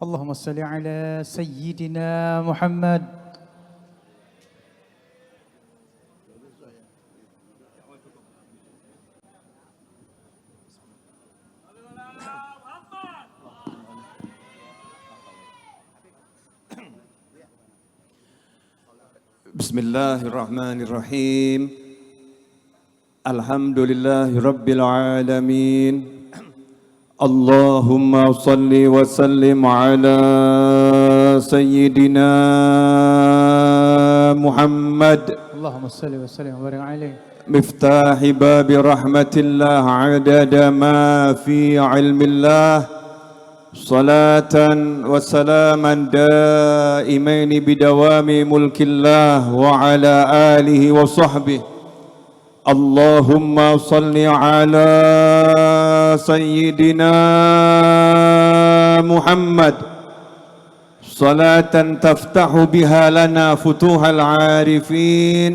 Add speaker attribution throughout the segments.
Speaker 1: اللهم صل على سيدنا محمد.
Speaker 2: Bismillahirrahmanirrahim. Alhamdulillahi Rabbil Alamin. Allahumma salli wa sallim ala Sayyidina Muhammad.
Speaker 1: اللهم صل وسلم وبارك عليه.
Speaker 2: مفتاح باب رحمة الله عدد ما في علم الله. صلاة وسلاما دائمين بدوام ملك الله وعلى آله وصحبه. اللهم صل على سيدنا محمد صلاة تفتح بها لنا فتوح العارفين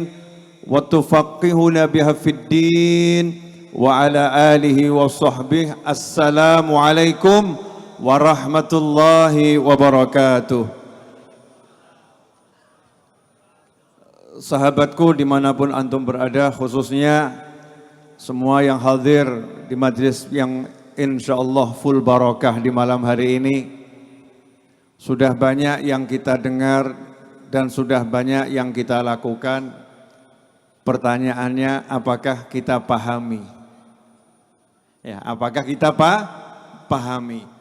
Speaker 2: وتفقهنا بها في الدين وعلى آله وصحبه. السلام عليكم warahmatullahi wabarakatuh. Sahabatku dimanapun antum berada, khususnya semua yang hadir di majlis yang insyaallah full barakah di malam hari ini. Sudah banyak yang kita dengar dan sudah banyak yang kita lakukan. Pertanyaannya, apakah kita pahami? Ya, apakah kita pahami?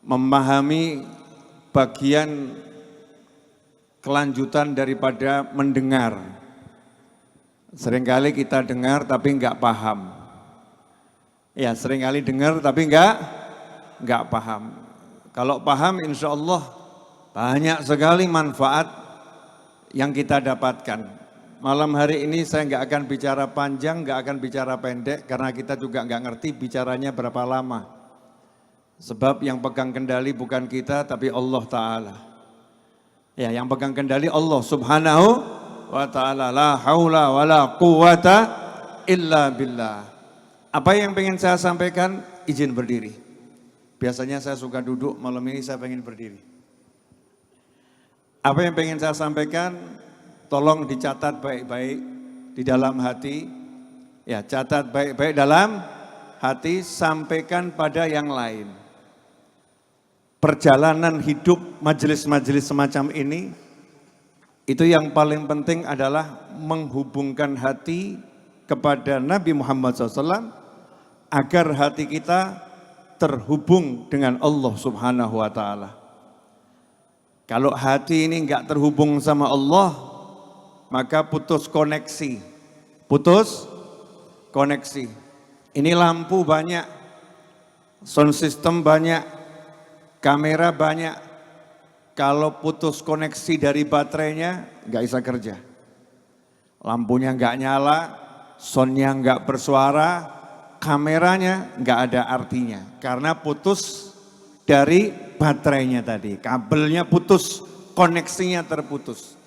Speaker 2: Memahami bagian kelanjutan daripada mendengar. Seringkali kita dengar tapi enggak paham. Ya, seringkali dengar tapi enggak paham. Kalau paham insya Allah banyak sekali manfaat yang kita dapatkan. Malam hari ini saya enggak akan bicara panjang, enggak akan bicara pendek karena kita juga enggak ngerti bicaranya berapa lama. Sebab yang pegang kendali bukan kita tapi Allah Ta'ala. Ya, yang pegang kendali Allah Subhanahu wa Ta'ala. La haula wa la quwata illa billah. Apa yang pengen saya sampaikan? Izin berdiri. Biasanya saya suka duduk, malam ini saya pengen berdiri. Apa yang pengen saya sampaikan? Tolong dicatat baik-baik di dalam hati. Ya, catat baik-baik dalam hati, sampaikan pada yang lain. Perjalanan hidup majelis-majelis semacam ini, itu yang paling penting adalah menghubungkan hati kepada Nabi Muhammad SAW agar hati kita terhubung dengan Allah Subhanahu wa Ta'ala. Kalau hati ini enggak terhubung sama Allah, maka putus koneksi. Putus koneksi. Ini lampu banyak, sound system banyak, kamera banyak, kalau putus koneksi dari baterainya nggak bisa kerja. Lampunya nggak nyala, soundnya nggak bersuara, kameranya nggak ada artinya. Karena putus dari baterainya tadi, kabelnya putus, koneksinya terputus.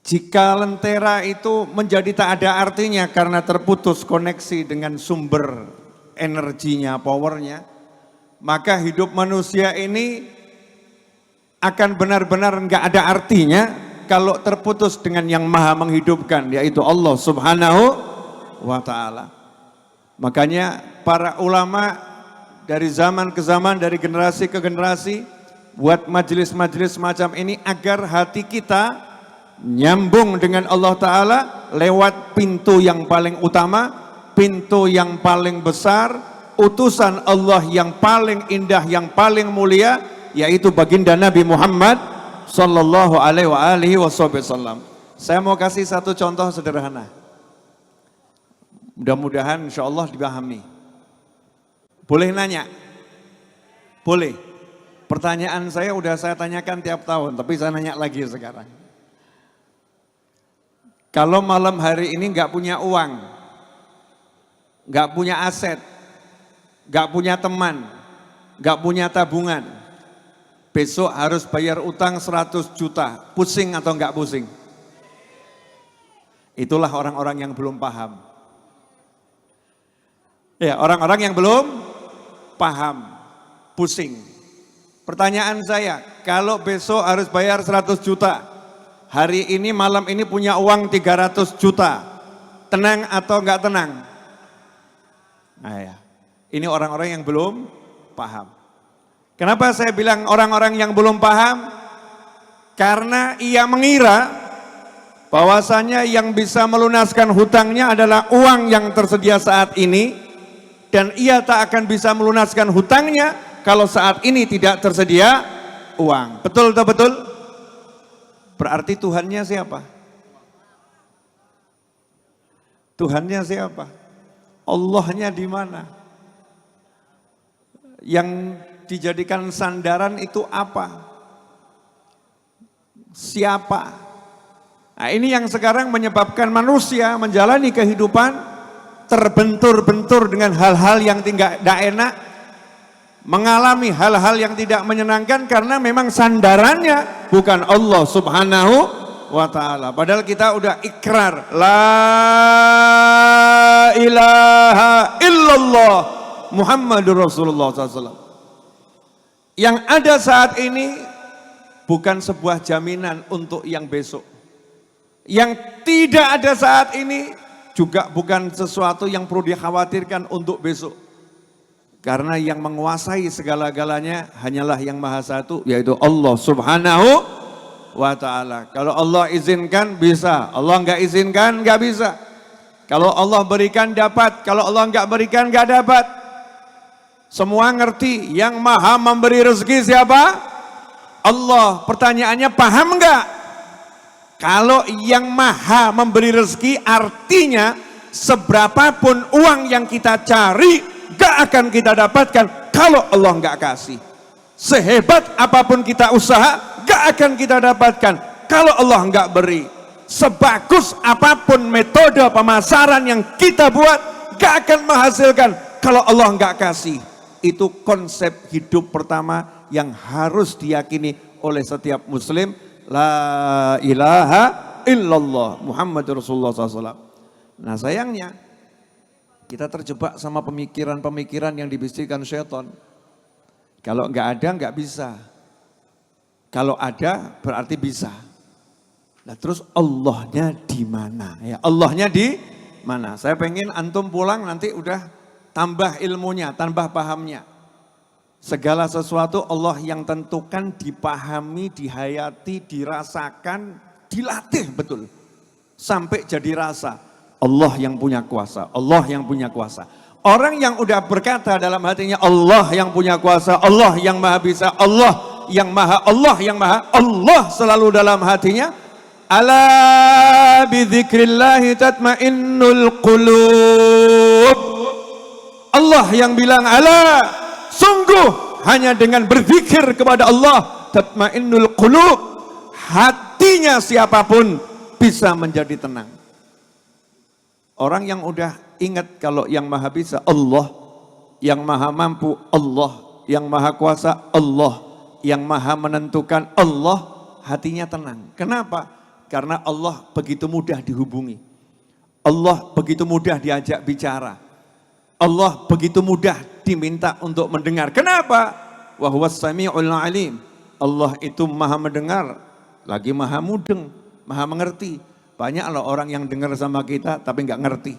Speaker 2: Jika lentera itu menjadi tak ada artinya karena terputus koneksi dengan sumber energinya, powernya, maka hidup manusia ini akan benar-benar enggak ada artinya kalau terputus dengan yang maha menghidupkan, yaitu Allah Subhanahu wa Ta'ala. Makanya para ulama dari zaman ke zaman, dari generasi ke generasi, buat majelis-majelis semacam ini agar hati kita nyambung dengan Allah Ta'ala lewat pintu yang paling utama, pintu yang paling besar, utusan Allah yang paling indah, yang paling mulia, yaitu baginda Nabi Muhammad sallallahu alaihi wasallam. Saya mau kasih satu contoh sederhana. Mudah-mudahan insya Allah dipahami. Boleh nanya? Boleh. Pertanyaan saya udah saya tanyakan tiap tahun, tapi saya nanya lagi sekarang. Kalau malam hari ini nggak punya uang, nggak punya aset, gak punya teman, gak punya tabungan, besok harus bayar utang 100 juta, pusing atau enggak pusing? Itulah orang-orang yang belum paham. Ya, orang-orang yang belum paham, pusing. Pertanyaan saya, kalau besok harus bayar 100 juta, hari ini malam ini punya uang 300 juta, tenang atau enggak tenang? Nah ya, ini orang-orang yang belum paham. Kenapa saya bilang orang-orang yang belum paham? Karena ia mengira bahwasanya yang bisa melunaskan hutangnya adalah uang yang tersedia saat ini, dan ia tak akan bisa melunaskan hutangnya kalau saat ini tidak tersedia uang. Betul atau betul? Berarti Tuhannya siapa? Tuhannya siapa? Allahnya di mana? Yang dijadikan sandaran itu apa? Siapa? Nah, ini yang sekarang menyebabkan manusia menjalani kehidupan terbentur-bentur dengan hal-hal yang tidak enak, mengalami hal-hal yang tidak menyenangkan karena memang sandarannya bukan Allah Subhanahu wa ta'ala. Padahal kita udah ikrar la ilaha illallah Muhammadur Rasulullah SAW. Yang ada saat ini bukan sebuah jaminan untuk yang besok. Yang tidak ada saat ini juga bukan sesuatu yang perlu dikhawatirkan untuk besok. Karena yang menguasai segala-galanya hanyalah yang maha satu, yaitu Allah Subhanahu wa ta'ala. Kalau Allah izinkan bisa, Allah enggak izinkan enggak bisa. Kalau Allah berikan dapat, kalau Allah enggak berikan enggak dapat. Semua ngerti, yang maha memberi rezeki siapa? Allah. Pertanyaannya paham enggak? Kalau yang maha memberi rezeki artinya seberapapun uang yang kita cari gak akan kita dapatkan kalau Allah gak kasih. Sehebat apapun kita usaha gak akan kita dapatkan kalau Allah gak beri. Sebagus apapun metode pemasaran yang kita buat gak akan menghasilkan kalau Allah gak kasih. Itu konsep hidup pertama yang harus diyakini oleh setiap muslim. La ilaha illallah Muhammadur Rasulullah SAW. Nah sayangnya kita terjebak sama pemikiran-pemikiran yang dibisikkan syaitan. Kalau enggak ada enggak bisa. Kalau ada berarti bisa. Nah terus Allahnya di mana? Ya Allahnya di mana? Saya pengen antum pulang nanti udah tambah ilmunya, tambah pahamnya. Segala sesuatu Allah yang tentukan, dipahami, dihayati, dirasakan, dilatih betul. Sampai jadi rasa. Allah yang punya kuasa, Allah yang punya kuasa. Orang yang udah berkata dalam hatinya Allah yang punya kuasa, Allah yang maha bisa, Allah yang maha, Allah yang maha, Allah selalu dalam hatinya. Ala bidzikrillahi tatmainnul qulub. Allah yang bilang ala, sungguh hanya dengan berzikir kepada Allah tatmainnul qulub, hatinya siapapun bisa menjadi tenang. Orang yang udah ingat kalau yang maha bisa Allah, yang maha mampu Allah, yang maha kuasa Allah, yang maha menentukan Allah, hatinya tenang. Kenapa? Karena Allah begitu mudah dihubungi. Allah begitu mudah diajak bicara. Allah begitu mudah diminta untuk mendengar. Kenapa? Wa huwas sami'ul alim. Allah itu maha mendengar, lagi maha mudeng, maha mengerti. Banyak loh orang yang dengar sama kita tapi nggak ngerti.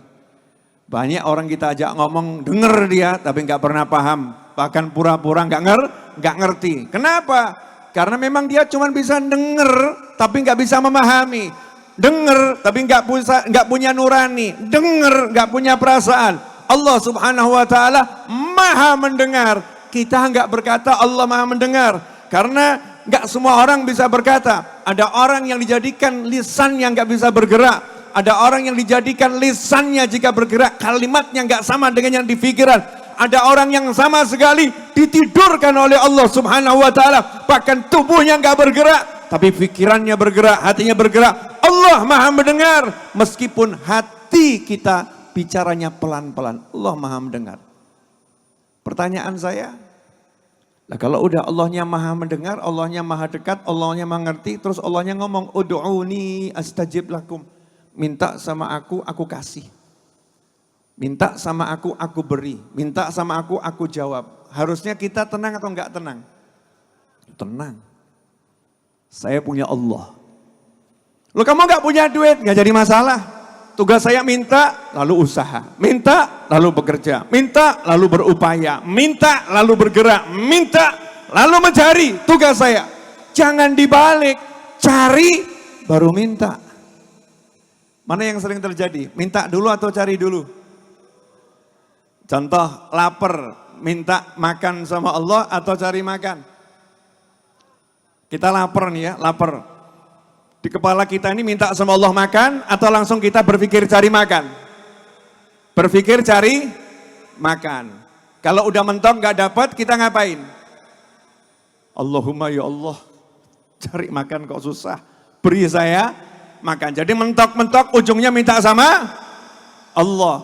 Speaker 2: Banyak orang kita ajak ngomong dengar dia tapi nggak pernah paham. Bahkan pura-pura nggak ngerti. Kenapa? Karena memang dia cuma bisa dengar tapi nggak bisa memahami. Dengar tapi nggak punya nurani. Dengar nggak punya perasaan. Allah Subhanahu wa ta'ala maha mendengar. Kita nggak berkata Allah maha mendengar. Karena nggak semua orang bisa berkata. Ada orang yang dijadikan lisannya nggak bisa bergerak. Ada orang yang dijadikan lisannya jika bergerak kalimatnya nggak sama dengan yang dipikiran. Ada orang yang sama sekali ditidurkan oleh Allah Subhanahu wa ta'ala. Bahkan tubuhnya nggak bergerak. Tapi pikirannya bergerak, hatinya bergerak. Allah maha mendengar. Meskipun hati kita bicaranya pelan-pelan. Allah maha mendengar. Pertanyaan saya, nah kalau udah Allahnya maha mendengar, Allahnya maha dekat, Allahnya mengerti, terus Allahnya ngomong, ud'uni astajib lakum. Minta sama aku kasih. Minta sama aku beri. Minta sama aku jawab. Harusnya kita tenang atau enggak tenang? Tenang. Saya punya Allah. Lo kamu nggak punya duit, nggak jadi masalah. Tugas saya minta, lalu usaha. Minta, lalu bekerja. Minta, lalu berupaya. Minta, lalu bergerak. Minta, lalu mencari. Tugas saya. Jangan dibalik. Cari, baru minta. Mana yang sering terjadi? Minta dulu atau cari dulu? Contoh, lapar. Minta makan sama Allah atau cari makan? Kita lapar nih ya, lapar. Di kepala kita ini minta sama Allah makan atau langsung kita berpikir cari makan? Berpikir cari makan. Kalau udah mentok gak dapat, kita ngapain? Allahumma ya Allah, cari makan kok susah. Beri saya makan. Jadi mentok-mentok ujungnya minta sama Allah.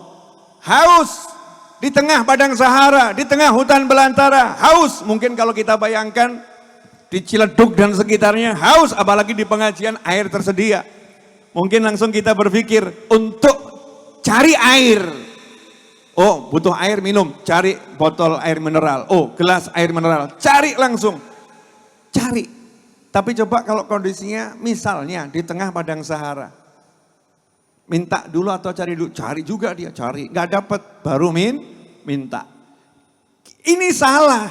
Speaker 2: Haus di tengah padang Sahara, di tengah hutan belantara, haus. Mungkin kalau kita bayangkan di Ciledug dan sekitarnya haus, apalagi di pengajian air tersedia. Mungkin langsung kita berpikir untuk cari air. Oh, butuh air minum, cari botol air mineral. Oh, gelas air mineral, cari langsung. Cari. Tapi coba kalau kondisinya misalnya di tengah padang Sahara. Minta dulu atau cari dulu? Cari juga dia, cari. Nggak dapat, baru minta. Ini salah.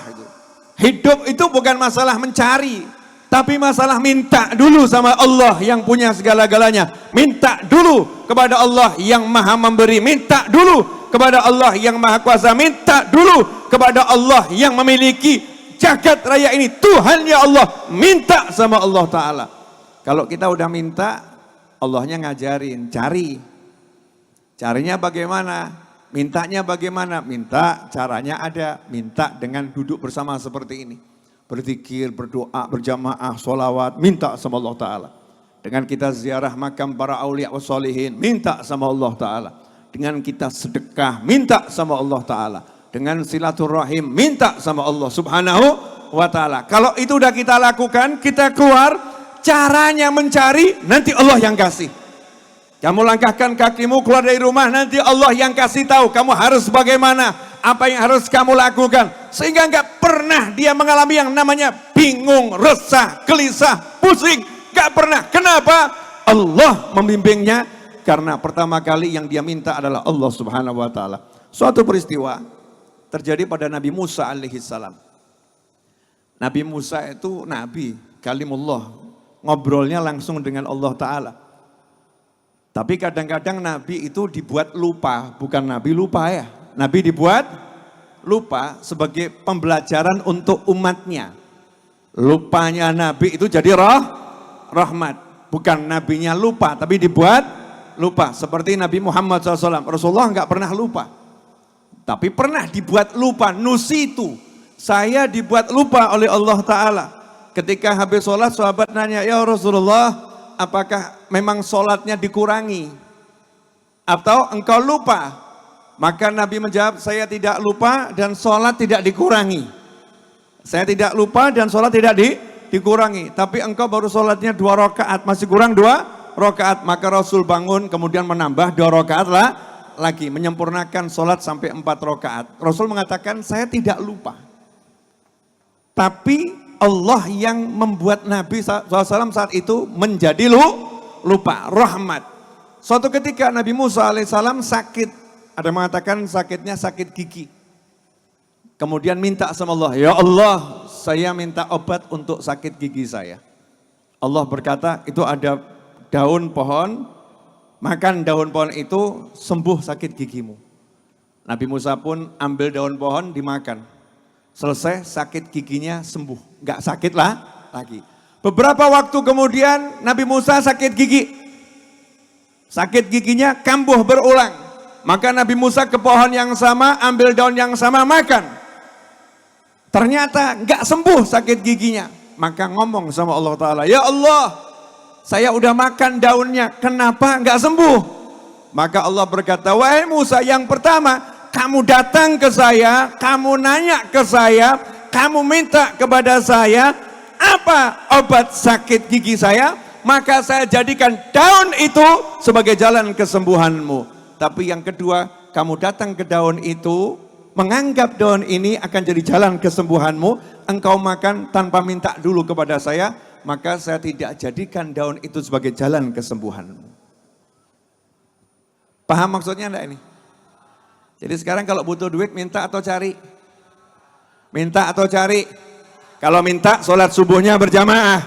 Speaker 2: Hidup itu bukan masalah mencari, tapi masalah minta dulu sama Allah yang punya segala-galanya. Minta dulu kepada Allah yang maha memberi. Minta dulu kepada Allah yang maha kuasa. Minta dulu kepada Allah yang memiliki jagat raya ini. Tuhannya Allah. Minta sama Allah Ta'ala. Kalau kita udah minta, Allahnya ngajarin, cari. Carinya bagaimana? Mintanya bagaimana? Minta caranya ada. Minta dengan duduk bersama seperti ini. Berzikir, berdoa, berjamaah, sholawat. Minta sama Allah Ta'ala. Dengan kita ziarah makam para awliya wa sholihin. Minta sama Allah Ta'ala. Dengan kita sedekah. Minta sama Allah Ta'ala. Dengan silaturahim. Minta sama Allah Subhanahu wa Ta'ala. Kalau itu udah kita lakukan, kita keluar. Caranya mencari, nanti Allah yang kasih. Kamu langkahkan kakimu keluar dari rumah, nanti Allah yang kasih tahu kamu harus bagaimana, apa yang harus kamu lakukan. Sehingga enggak pernah dia mengalami yang namanya bingung, resah, gelisah, pusing. Enggak pernah. Kenapa? Allah membimbingnya. Karena pertama kali yang dia minta adalah Allah Subhanahu wa Ta'ala. Suatu peristiwa terjadi pada Nabi Musa alaihissalam. Nabi Musa itu nabi, kalimullah, ngobrolnya langsung dengan Allah Ta'ala. Tapi kadang-kadang Nabi itu dibuat lupa, bukan Nabi lupa ya. Nabi dibuat lupa sebagai pembelajaran untuk umatnya. Lupanya Nabi itu jadi rahmat. Bukan Nabinya lupa, tapi dibuat lupa. Seperti Nabi Muhammad SAW. Rasulullah enggak pernah lupa. Tapi pernah dibuat lupa, nusitu. Saya dibuat lupa oleh Allah Ta'ala. Ketika habis sholat, sahabat nanya, ya Rasulullah, apakah memang sholatnya dikurangi? Atau engkau lupa? Maka Nabi menjawab, saya tidak lupa dan sholat tidak dikurangi. Saya tidak lupa dan sholat tidak dikurangi. Tapi engkau baru sholatnya 2 rakaat, masih kurang 2 rakaat. Maka Rasul bangun kemudian menambah 2 rakaat lagi. Menyempurnakan sholat sampai 4 rakaat. Rasul mengatakan, saya tidak lupa. Tapi Allah yang membuat Nabi SAW saat itu menjadi lupa, rahmat. Suatu ketika Nabi Musa alaihissalam sakit, ada yang mengatakan sakitnya sakit gigi. Kemudian minta sama Allah, ya Allah saya minta obat untuk sakit gigi saya. Allah berkata itu ada daun pohon, makan daun pohon itu sembuh sakit gigimu. Nabi Musa pun ambil daun pohon dimakan. Selesai sakit giginya sembuh, nggak sakit lagi. Beberapa waktu kemudian Nabi Musa sakit gigi. Sakit giginya kambuh berulang. Maka Nabi Musa ke pohon yang sama, ambil daun yang sama, makan. Ternyata nggak sembuh sakit giginya. Maka ngomong sama Allah Ta'ala, ya Allah, saya udah makan daunnya, kenapa nggak sembuh? Maka Allah berkata, wahai Musa, yang pertama, kamu datang ke saya, kamu nanya ke saya, kamu minta kepada saya, apa obat sakit gigi saya? Maka saya jadikan daun itu sebagai jalan kesembuhanmu. Tapi yang kedua, kamu datang ke daun itu, menganggap daun ini akan jadi jalan kesembuhanmu, engkau makan tanpa minta dulu kepada saya, maka saya tidak jadikan daun itu sebagai jalan kesembuhanmu. Paham maksudnya enggak ini? Jadi sekarang kalau butuh duit minta atau cari? Minta atau cari? Kalau minta sholat subuhnya berjamaah.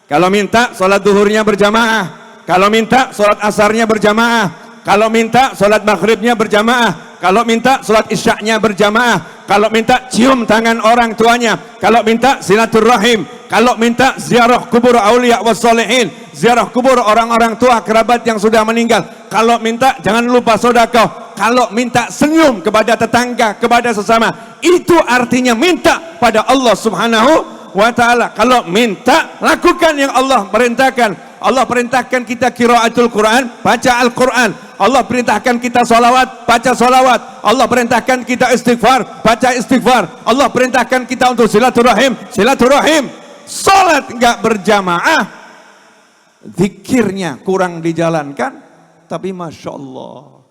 Speaker 2: Kalau minta sholat duhurnya berjamaah. Kalau minta sholat asarnya berjamaah. Kalau minta sholat maghribnya berjamaah. Kalau minta sholat isyaknya berjamaah. Kalau minta cium tangan orang tuanya. Kalau minta silaturahim. Kalau minta ziarah kubur aulia wassalihin. Ziarah kubur orang-orang tua kerabat yang sudah meninggal. Kalau minta jangan lupa sedekah. Kalau minta senyum kepada tetangga, kepada sesama. Itu artinya minta pada Allah Subhanahu wa ta'ala. Kalau minta lakukan yang Allah perintahkan. Allah perintahkan kita qiraatul Quran, baca Al-Quran. Allah perintahkan kita salawat, baca salawat. Allah perintahkan kita istighfar, baca istighfar. Allah perintahkan kita untuk silaturahim, silaturahim. Salat enggak berjamaah, zikirnya kurang dijalankan. Tapi Masya Allah,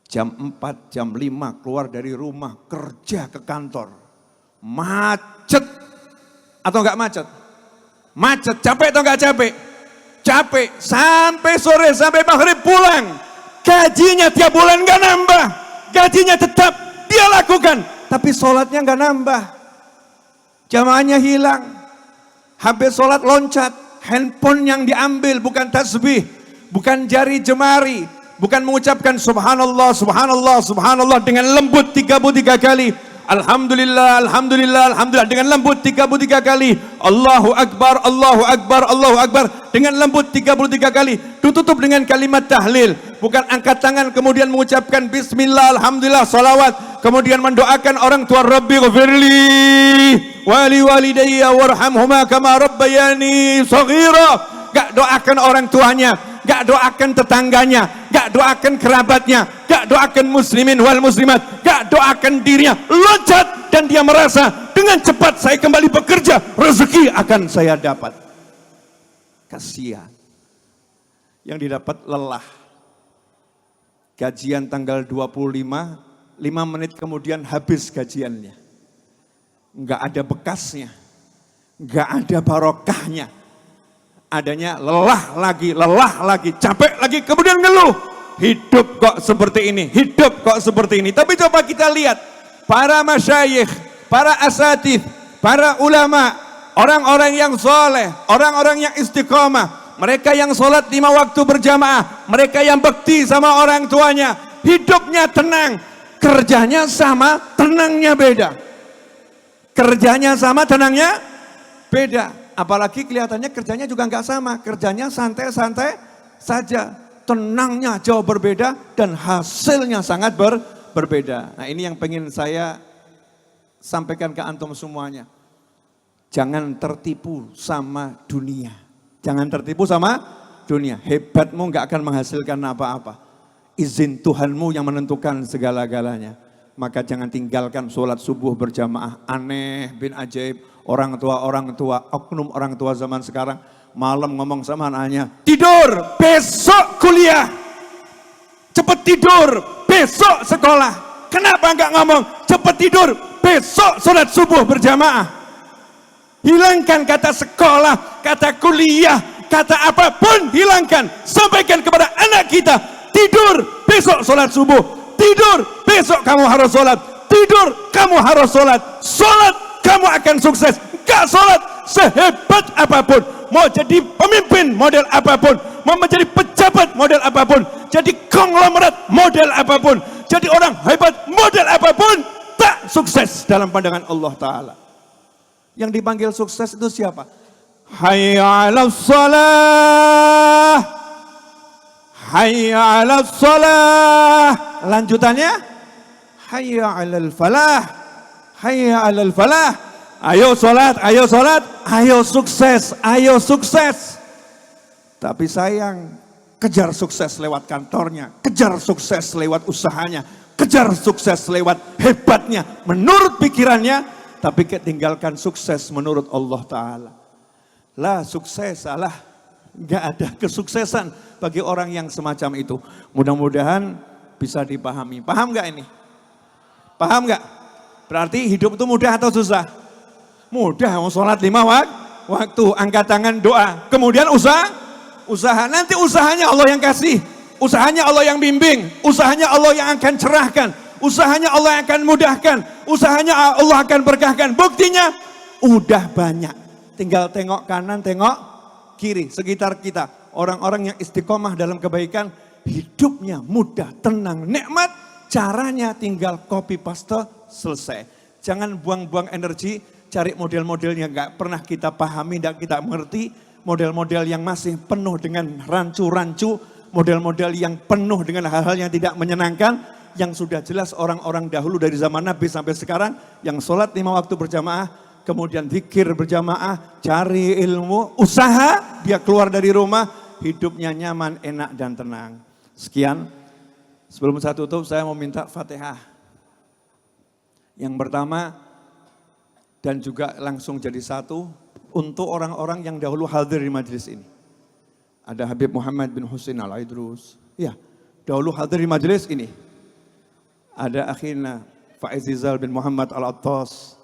Speaker 2: jam 4, jam 5 keluar dari rumah, kerja ke kantor. Macet atau enggak macet? Macet, capek atau enggak capek? Capek, sampai sore, sampai maghrib pulang. Gajinya tiap bulan gak nambah. Gajinya tetap dia lakukan. Tapi sholatnya gak nambah. Jamaahnya hilang. Habis sholat loncat. Handphone yang diambil bukan tasbih. Bukan jari jemari. Bukan mengucapkan subhanallah, subhanallah, subhanallah. Dengan lembut 33 kali. Alhamdulillah, alhamdulillah, alhamdulillah. Dengan lembut 33 kali. Allahu Akbar, Allahu Akbar, Allahu Akbar. Dengan lembut 33 kali. Ditutup dengan kalimat tahlil. Bukan angkat tangan kemudian mengucapkan bismillah, alhamdulillah, salawat. Kemudian mendoakan orang tua, Rabbi ghafirli wali walidayya warhamhuma kama rabbayani shaghira. Gak doakan orang tuanya, gak doakan tetangganya, gak doakan kerabatnya, gak doakan muslimin wal muslimat, gak doakan dirinya, loncat dan dia merasa dengan cepat saya kembali bekerja, rezeki akan saya dapat. Kasihan yang didapat lelah. Gajian tanggal 25, 5 menit kemudian habis gajiannya. Enggak ada bekasnya, enggak ada barokahnya. Adanya lelah lagi, capek lagi, kemudian ngeluh. Hidup kok seperti ini, hidup kok seperti ini. Tapi coba kita lihat, para masyayikh, para asatidz, para ulama, orang-orang yang soleh, orang-orang yang istiqomah, mereka yang sholat 5 waktu berjamaah, mereka yang bekti sama orang tuanya, hidupnya tenang, kerjanya sama, tenangnya beda. Kerjanya sama, tenangnya beda. Apalagi kelihatannya kerjanya juga nggak sama, kerjanya santai-santai saja, tenangnya jauh berbeda dan hasilnya sangat berbeda. Nah ini yang pengen saya sampaikan ke antum semuanya. Jangan tertipu sama dunia, jangan tertipu sama dunia. Hebatmu nggak akan menghasilkan apa-apa. Izin Tuhanmu yang menentukan segala-galanya. Maka jangan tinggalkan sholat subuh berjamaah. Aneh bin ajaib. Orang tua, oknum orang tua zaman sekarang malam ngomong sama anaknya, tidur, besok kuliah. Cepet tidur, besok sekolah. Kenapa enggak ngomong, cepet tidur, besok sholat subuh berjamaah. Hilangkan kata sekolah, kata kuliah, kata apapun hilangkan. Sampaikan kepada anak kita, tidur, besok sholat subuh. Tidur, besok kamu harus sholat. Tidur, kamu harus sholat. Sholat, kamu akan sukses. Gak sholat sehebat apapun, mau jadi pemimpin model apapun, mau menjadi pejabat model apapun, jadi konglomerat model apapun, jadi orang hebat model apapun, tak sukses dalam pandangan Allah Ta'ala. Yang dipanggil sukses itu siapa? Hayya 'alas shalah, hayya 'alas shalah. Lanjutannya, hayya 'alal falah, hayya 'alal falah. Ayo sholat, ayo sholat, ayo sukses, ayo sukses. Tapi sayang, kejar sukses lewat kantornya, kejar sukses lewat usahanya, kejar sukses lewat hebatnya, menurut pikirannya, tapi ketinggalkan sukses menurut Allah Ta'ala. Lah sukses, salah, gak ada kesuksesan bagi orang yang semacam itu. Mudah-mudahan bisa dipahami. Paham gak ini? Paham nggak? Berarti hidup itu mudah atau susah? Mudah, mau sholat 5 waktu, angkat tangan doa. Kemudian usaha. Nanti usahanya Allah yang kasih. Usahanya Allah yang bimbing. Usahanya Allah yang akan cerahkan. Usahanya Allah yang akan mudahkan. Usahanya Allah akan berkahkan. Buktinya udah banyak. Tinggal tengok kanan, tengok kiri. Sekitar kita. Orang-orang yang istiqomah dalam kebaikan. Hidupnya mudah, tenang, nikmat. Caranya tinggal copy paste, selesai. Jangan buang-buang energi, cari model-model yang gak pernah kita pahami, dan kita mengerti. Model-model yang masih penuh dengan rancu-rancu, model-model yang penuh dengan hal-hal yang tidak menyenangkan, yang sudah jelas orang-orang dahulu dari zaman Nabi sampai sekarang, yang sholat 5 waktu berjamaah, kemudian zikir berjamaah, cari ilmu, usaha, dia keluar dari rumah, hidupnya nyaman, enak dan tenang. Sekian. Sebelum saya tutup, saya mau minta Fatihah. Yang pertama, dan juga langsung jadi satu, untuk orang-orang yang dahulu hadir di majelis ini. Ada Habib Muhammad bin Husin Al-Aidrus. Ya, dahulu hadir di majelis ini. Ada akhina Faiz Rizal bin Muhammad Al-Attas.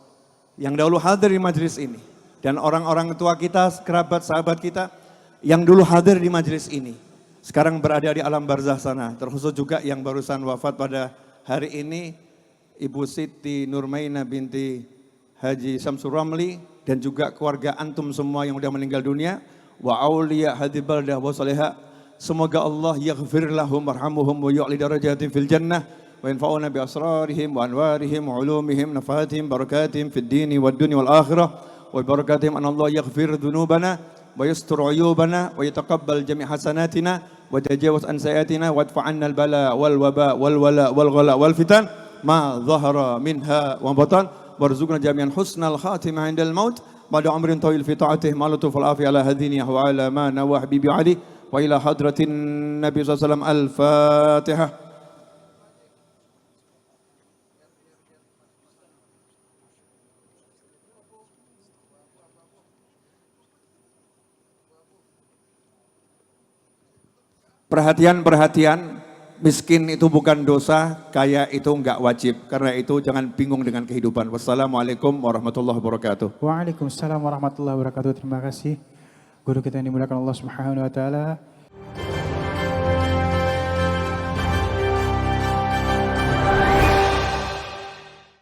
Speaker 2: Yang dahulu hadir di majelis ini. Dan orang-orang tua kita, kerabat, sahabat kita, yang dulu hadir di majelis ini. Sekarang berada di alam barzah sana, terkhusus juga yang barusan wafat pada hari ini, Ibu Siti Nurmaina binti Haji Samsur Ramli, dan juga keluarga antum semua yang sudah meninggal dunia, wa auliya hadhi baldah wa salihah. Semoga Allah yaghfir lahum warhamhum wa yu'li darajatihim fil jannah, wa yanfa'una bi asrarihim wa anwarihim wa ulumihim nafatihim barakatihim fid dini wad dunya wal akhirah, wa barakatihim an Allah yaghfir dhunubana wa yastur uyubana wa yataqabbal jami' hasanatina wa tajawaz an sayatina wa adfa' anna al-bala wal waba wal wala wal ghala wal fitan ma dhahara minha wa batan warzuqna jami'an husnal khatimah 'indal maut ba'da umrin tawil fi ta'atihi ma lutuf al afi ala hadini wa ala ma nawa habibi ali wa ila hadratin nabi sallallahu alaihi wasallam al-fatihah. Perhatian, miskin itu bukan dosa, kaya itu enggak wajib. Karena itu jangan bingung dengan kehidupan. Wassalamualaikum warahmatullahi wabarakatuh.
Speaker 1: Waalaikumsalam warahmatullahi wabarakatuh. Terima kasih guru kita yang dimuliakan Allah Subhanahu wa taala.